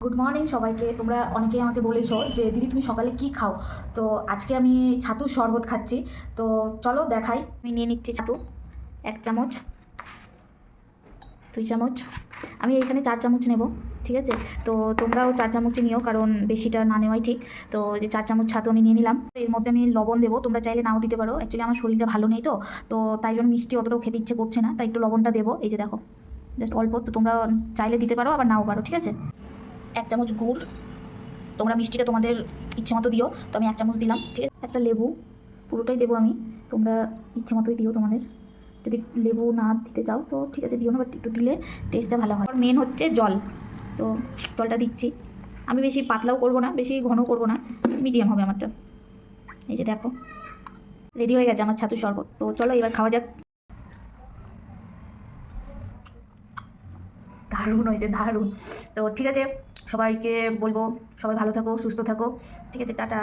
Good morning সবাইকে। তোমরা অনেকেই আমাকে বলেছো যে দিদি তুমি সকালে কি খাও। তো আজকে আমি ছাতুর শরবত খাচ্ছি। তো চলো দেখাই। আমি নিয়ে নিচ্ছি ছাতু 1 চামচ, 2 চামচ। আমি এখানে 4 চামচ নেব, ঠিক আছে? তো তোমরাও 4 চামচই নিও, কারণ বেশিটা না নেওয়াই ঠিক। তো যে 4 চামচ ছাতু আমি নিয়ে নিলাম। এর মধ্যে আমি লবণ দেবো, তোমরা চাইলে নাও দিতে পারো। অ্যাকচুয়ালি আমার শরীরটা ভালো নেই, তো তাই জন্য মিষ্টি অতটাও খেতে ইচ্ছে করছে না, তাই একটু লবণটা দেবো। এই যে দেখো, জাস্ট অল্প। তো তোমরা চাইলে দিতে পারো, আবার নাও পারো, ঠিক আছে? 1 চামচ গুড়, তোমরা মিষ্টিটা তোমাদের ইচ্ছে মতো দিও। তো আমি 1 চামচ দিলাম, ঠিক আছে? একটা লেবু, পুরোটাই দেবো আমি, তোমরা ইচ্ছে মতোই দিও। তোমাদের যদি লেবু না দিতে চাও তো ঠিক আছে, দিও না, বাট একটু দিলে টেস্টটা ভালো হয়। আর মেন হচ্ছে জল। তো জলটা দিচ্ছি। আমি বেশি পাতলাও করব না, বেশি ঘনও করব না, মিডিয়াম হবে আমারটা। এই যে দেখো, রেডি হয়ে গেছে আমার ছাতুর শরবত। তো চলো এবার খাওয়া যাক। দারুণ হয়েছে, দারুণ। তো ঠিক আছে, সবাইকে বলবো সবাই ভালো থাকো, সুস্থ থাকো, ঠিক আছে? টাটা।